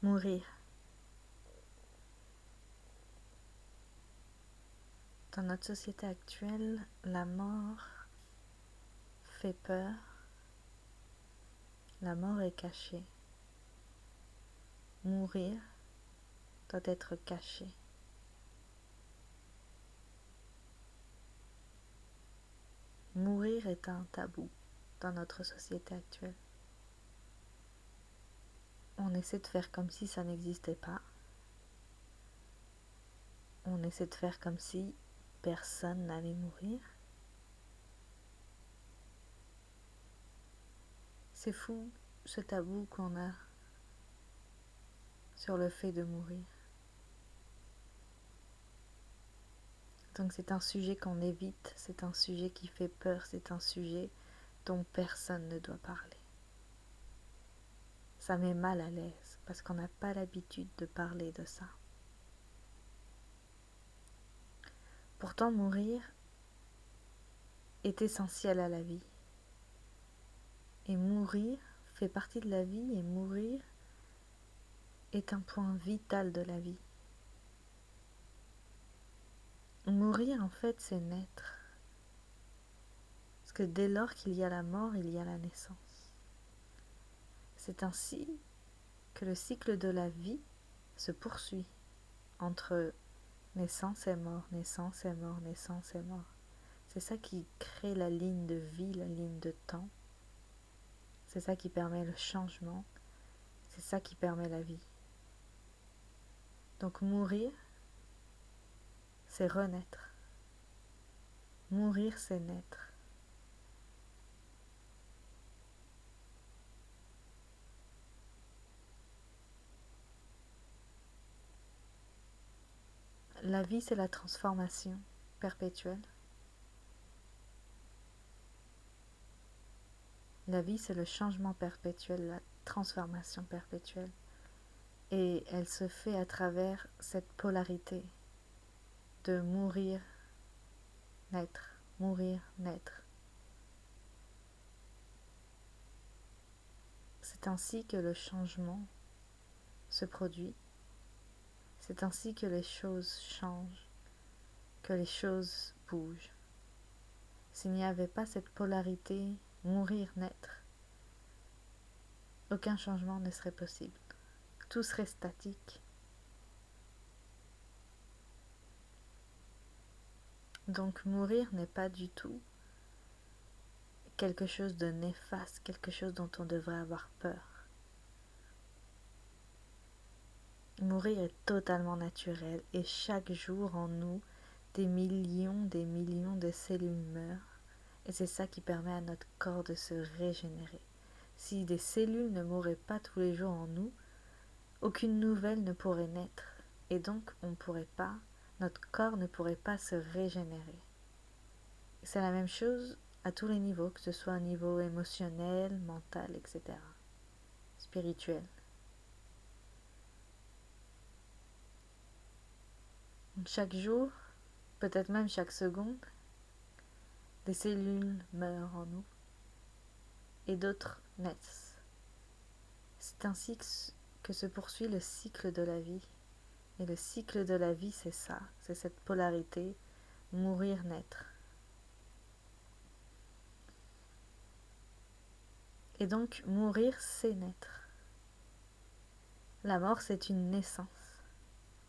Mourir. Dans notre société actuelle, la mort fait peur. La mort est cachée. Mourir doit être caché. Mourir est un tabou dans notre société actuelle. On essaie de faire comme si ça n'existait pas. On essaie de faire comme si personne n'allait mourir. C'est fou ce tabou qu'on a sur le fait de mourir. Donc c'est un sujet qu'on évite, c'est un sujet qui fait peur, c'est un sujet dont personne ne doit parler. Ça met mal à l'aise parce qu'on n'a pas l'habitude de parler de ça. Pourtant, mourir est essentiel à la vie. Et mourir fait partie de la vie et mourir est un point vital de la vie. Mourir, en fait, c'est naître. Parce que dès lors qu'il y a la mort, il y a la naissance. C'est ainsi que le cycle de la vie se poursuit entre naissance et mort, naissance et mort, naissance et mort. C'est ça qui crée la ligne de vie, la ligne de temps. C'est ça qui permet le changement. C'est ça qui permet la vie. Donc mourir, c'est renaître. Mourir, c'est naître. La vie, c'est la transformation perpétuelle. La vie, c'est le changement perpétuel, la transformation perpétuelle. Et elle se fait à travers cette polarité de mourir, naître, mourir, naître. C'est ainsi que le changement se produit. C'est ainsi que les choses changent, que les choses bougent. S'il n'y avait pas cette polarité mourir, naître, aucun changement ne serait possible. Tout serait statique. Donc mourir n'est pas du tout quelque chose de néfaste, quelque chose dont on devrait avoir peur. Mourir est totalement naturel et chaque jour en nous, des millions de cellules meurent et c'est ça qui permet à notre corps de se régénérer. Si des cellules ne mourraient pas tous les jours en nous, aucune nouvelle ne pourrait naître et donc notre corps ne pourrait pas se régénérer. C'est la même chose à tous les niveaux, que ce soit au niveau émotionnel, mental, etc. Spirituel. Chaque jour, peut-être même chaque seconde, des cellules meurent en nous et d'autres naissent. C'est ainsi que se poursuit le cycle de la vie. Et le cycle de la vie, c'est ça, c'est cette polarité, mourir, naître. Et donc, mourir, c'est naître. La mort, c'est une naissance.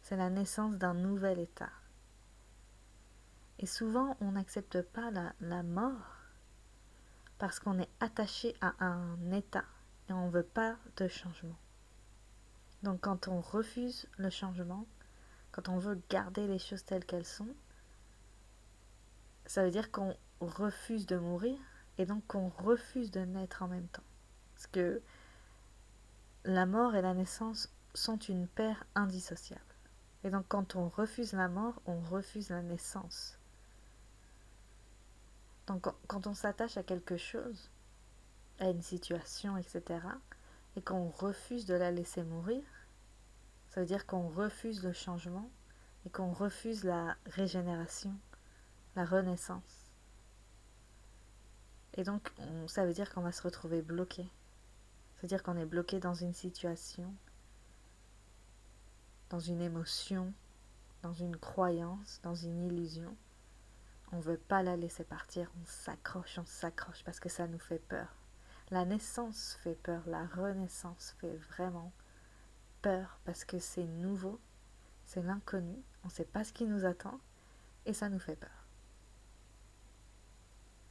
C'est la naissance d'un nouvel état. Et souvent, on n'accepte pas la mort parce qu'on est attaché à un état et on ne veut pas de changement. Donc quand on refuse le changement, quand on veut garder les choses telles qu'elles sont, ça veut dire qu'on refuse de mourir et donc qu'on refuse de naître en même temps. Parce que la mort et la naissance sont une paire indissociable. Et donc quand on refuse la mort, on refuse la naissance. Donc quand on s'attache à quelque chose, à une situation, etc., et qu'on refuse de la laisser mourir, ça veut dire qu'on refuse le changement et qu'on refuse la régénération, la renaissance. Et donc, ça veut dire qu'on va se retrouver bloqué. Ça veut dire qu'on est bloqué dans une situation dans une émotion, dans une croyance, dans une illusion, on ne veut pas la laisser partir, on s'accroche parce que ça nous fait peur. La naissance fait peur, la renaissance fait vraiment peur parce que c'est nouveau, c'est l'inconnu, on ne sait pas ce qui nous attend et ça nous fait peur.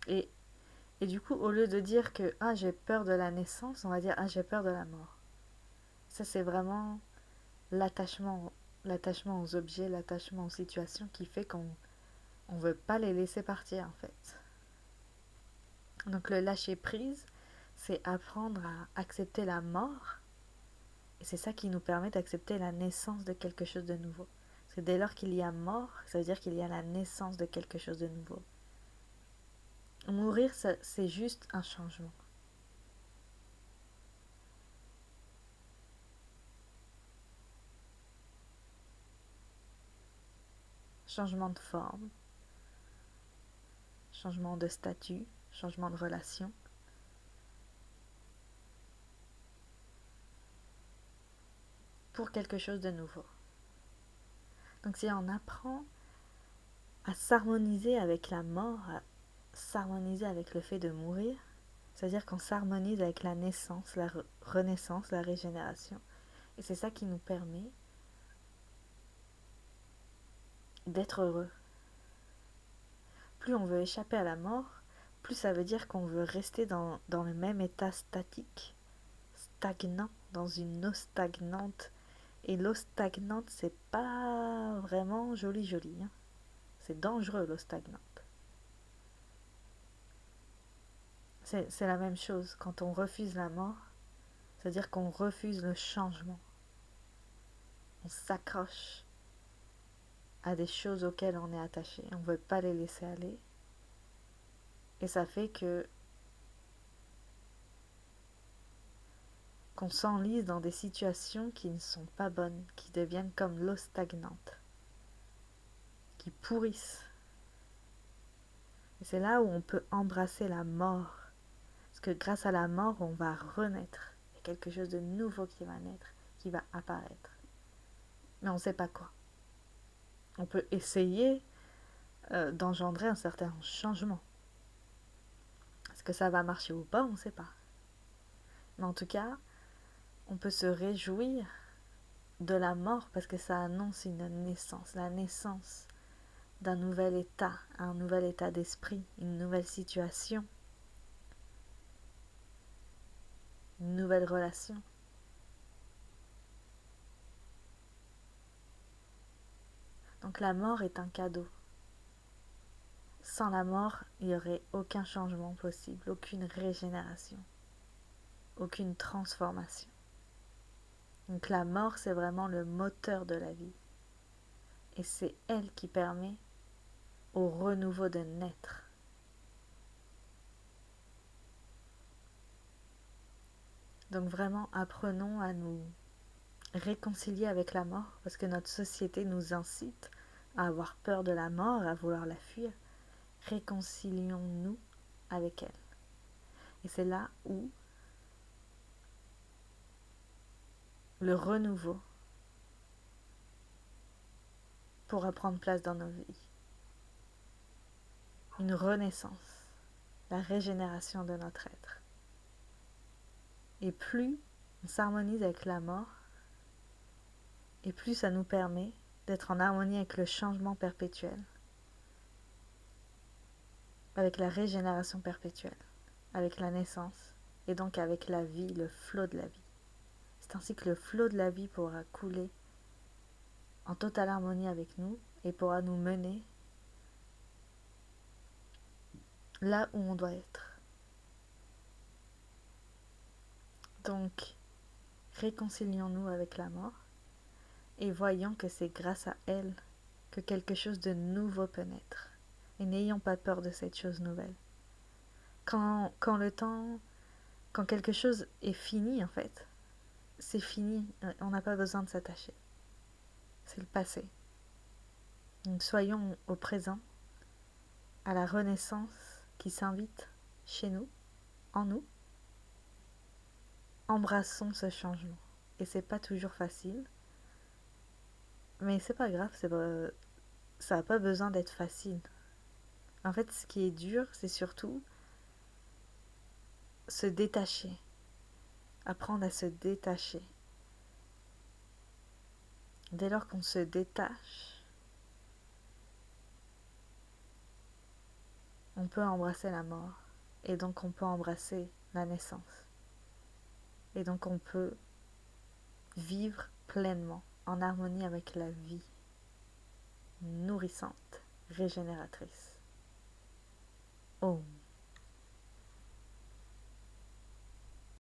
Et du coup, au lieu de dire que j'ai peur de la naissance, on va dire j'ai peur de la mort. Ça, c'est vraiment l'attachement aux objets, l'attachement aux situations qui fait qu'on ne veut pas les laisser partir en fait. Donc le lâcher prise, c'est apprendre à accepter la mort, et c'est ça qui nous permet d'accepter la naissance de quelque chose de nouveau. Parce que dès lors qu'il y a mort, ça veut dire qu'il y a la naissance de quelque chose de nouveau. Mourir, c'est juste un changement. Changement de forme, changement de statut, changement de relation. Pour quelque chose de nouveau. Donc si on apprend à s'harmoniser avec la mort, à s'harmoniser avec le fait de mourir, c'est-à-dire qu'on s'harmonise avec la naissance, la renaissance, la régénération. Et c'est ça qui nous permet d'être heureux. Plus on veut échapper à la mort, plus ça veut dire qu'on veut rester dans le même état statique, stagnant, dans une eau stagnante. Et l'eau stagnante, c'est pas vraiment joli. Hein. C'est dangereux, l'eau stagnante. C'est la même chose. Quand on refuse la mort, c'est-à-dire qu'on refuse le changement. On s'accroche à des choses auxquelles on est attaché. On ne veut pas les laisser aller. Et ça fait qu'on s'enlise dans des situations qui ne sont pas bonnes, qui deviennent comme l'eau stagnante, qui pourrissent. Et c'est là où on peut embrasser la mort. Parce que grâce à la mort, on va renaître. Il y a quelque chose de nouveau qui va naître, qui va apparaître. Mais on ne sait pas quoi. On peut essayer d'engendrer un certain changement. Est-ce que ça va marcher ou pas, on ne sait pas. Mais en tout cas, on peut se réjouir de la mort parce que ça annonce une naissance, la naissance d'un nouvel état, un nouvel état d'esprit, une nouvelle situation, une nouvelle relation. Donc la mort est un cadeau. Sans la mort, il n'y aurait aucun changement possible, aucune régénération, aucune transformation. Donc la mort, c'est vraiment le moteur de la vie. Et c'est elle qui permet au renouveau de naître. Donc vraiment, apprenons à nous réconcilier avec la mort, parce que notre société nous incite à avoir peur de la mort, à vouloir la fuir. Réconcilions-nous avec elle. Et c'est là où le renouveau pourra prendre place dans nos vies. Une renaissance, la régénération de notre être. Et plus on s'harmonise avec la mort, et plus ça nous permet d'être en harmonie avec le changement perpétuel, avec la régénération perpétuelle, avec la naissance, et donc avec la vie, le flot de la vie. C'est ainsi que le flot de la vie pourra couler en totale harmonie avec nous et pourra nous mener là où on doit être. Donc, réconcilions-nous avec la mort et voyons que c'est grâce à elle que quelque chose de nouveau peut naître. Et n'ayons pas peur de cette chose nouvelle. Quand quelque chose est fini, en fait, c'est fini, on n'a pas besoin de s'attacher. C'est le passé. Donc soyons au présent, à la renaissance qui s'invite chez nous, en nous. Embrassons ce changement. Et c'est pas toujours facile, Mais c'est pas grave, ça n'a pas besoin d'être facile. En fait, ce qui est dur, c'est surtout se détacher, apprendre à se détacher. Dès lors qu'on se détache, on peut embrasser la mort. Et donc on peut embrasser la naissance. Et donc on peut vivre pleinement, en harmonie avec la vie, nourrissante, régénératrice. Om.